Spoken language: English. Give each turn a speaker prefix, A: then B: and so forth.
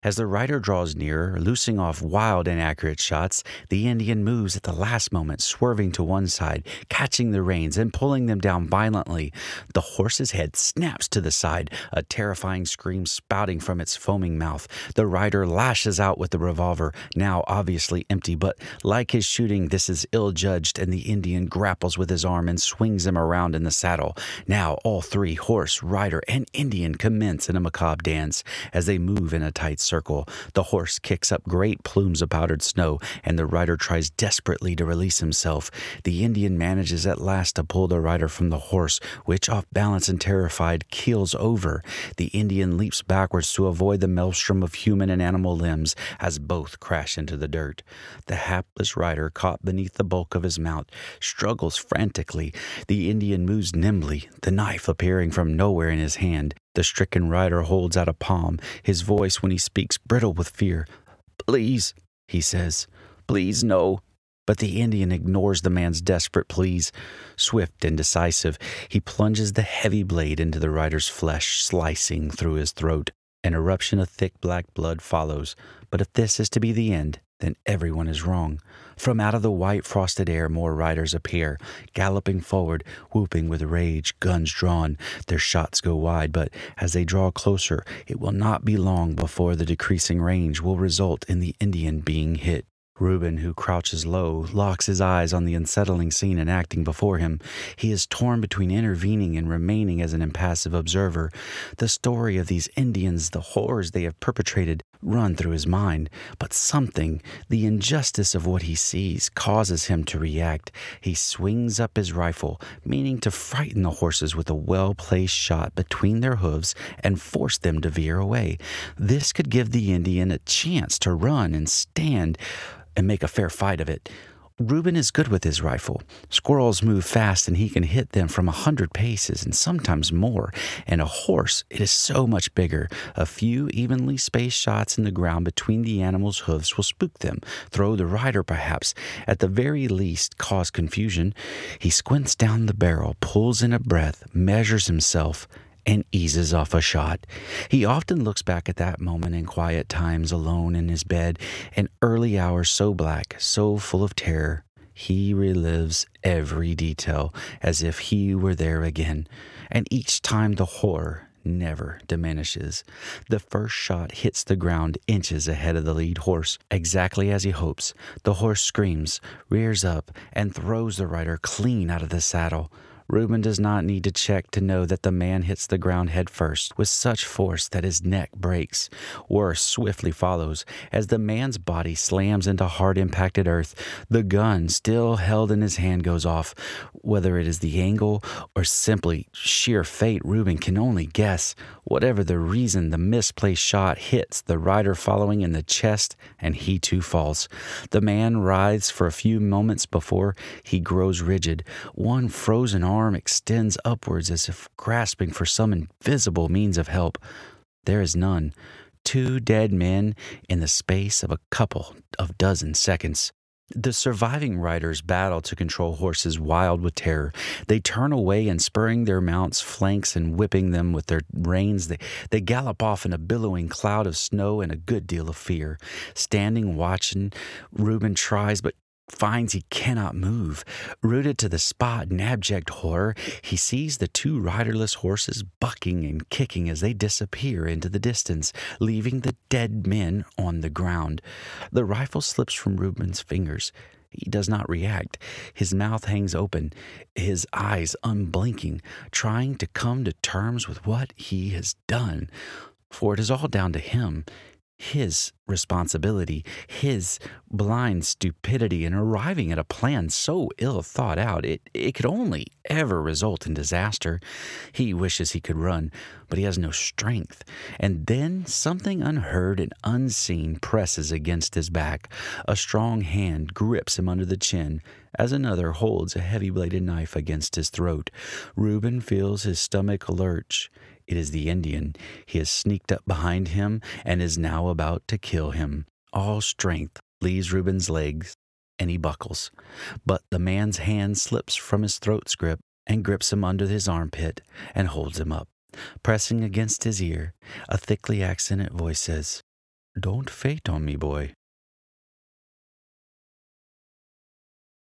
A: As the rider draws nearer, loosing off wild, inaccurate shots, the Indian moves at the last moment, swerving to one side, catching the reins and pulling them down violently. The horse's head snaps to the side, a terrifying scream spouting from its foaming mouth. The rider lashes out with the revolver, now obviously empty, but like his shooting, this is ill-judged, and the Indian grapples with his arm and swings him around in the saddle. Now all three, horse, rider, and Indian, commence in a macabre dance as they move in a tight circle. The horse kicks up great plumes of powdered snow, and the rider tries desperately to release himself. The Indian manages at last to pull the rider from the horse, which, off balance and terrified, keels over. The Indian leaps backwards to avoid the maelstrom of human and animal limbs as both crash into the dirt. The hapless rider, caught beneath the bulk of his mount, struggles frantically. The Indian moves nimbly, the knife appearing from nowhere in his hand. The stricken rider holds out a palm, his voice when he speaks brittle with fear. "Please," he says. "Please, no." But the Indian ignores the man's desperate pleas. Swift and decisive, he plunges the heavy blade into the rider's flesh, slicing through his throat. An eruption of thick black blood follows. But if this is to be the end, then everyone is wrong. From out of the white frosted air more riders appear, galloping forward, whooping with rage, guns drawn. Their shots go wide, but as they draw closer, it will not be long before the decreasing range will result in the Indian being hit. Reuben, who crouches low, locks his eyes on the unsettling scene enacting before him. He is torn between intervening and remaining as an impassive observer. The story of these Indians, the horrors they have perpetrated, run through his mind. But something, the injustice of what he sees, causes him to react. He swings up his rifle, meaning to frighten the horses with a well-placed shot between their hooves and force them to veer away. This could give the Indian a chance to run and stand and make a fair fight of it. Reuben is good with his rifle. Squirrels move fast and he can hit them from 100 paces and sometimes more. And a horse, it is so much bigger. A few evenly spaced shots in the ground between the animal's hooves will spook them, throw the rider perhaps, at the very least cause confusion. He squints down the barrel, pulls in a breath, measures himself, and eases off a shot. He often looks back at that moment in quiet times alone in his bed, in early hours so black, so full of terror. He relives every detail as if he were there again, and each time the horror never diminishes. The first shot hits the ground inches ahead of the lead horse, exactly as he hopes. The horse screams, rears up, and throws the rider clean out of the saddle. Reuben does not need to check to know that the man hits the ground head first with such force that his neck breaks. Worse swiftly follows as the man's body slams into hard-impacted earth. The gun still held in his hand goes off. Whether it is the angle or simply sheer fate, Reuben can only guess. Whatever the reason, the misplaced shot hits the rider following in the chest, and he too falls. The man writhes for a few moments before he grows rigid. One frozen arm extends upwards as if grasping for some invisible means of help. There is none. 2 dead men in the space of a couple of dozen seconds. The surviving riders battle to control horses wild with terror. They turn away and spurring their mounts' flanks and whipping them with their reins, they gallop off in a billowing cloud of snow and a good deal of fear. Standing watching, Reuben tries but finds he cannot move. Rooted to the spot in abject horror, he sees the 2 riderless horses bucking and kicking as they disappear into the distance, leaving the dead men on the ground. The rifle slips from Reuben's fingers. He does not react. His mouth hangs open, his eyes unblinking, trying to come to terms with what he has done. For it is all down to him. His responsibility, his blind stupidity in arriving at a plan so ill thought out, it could only ever result in disaster. He wishes he could run, but he has no strength. And then something unheard and unseen presses against his back. A strong hand grips him under the chin as another holds a heavy-bladed knife against his throat. Reuben feels his stomach lurch. It is the Indian. He has sneaked up behind him and is now about to kill him. All strength leaves Reuben's legs, and he buckles. But the man's hand slips from his throat's grip and grips him under his armpit and holds him up. Pressing against his ear, a thickly accented voice says, Don't fate on me, boy.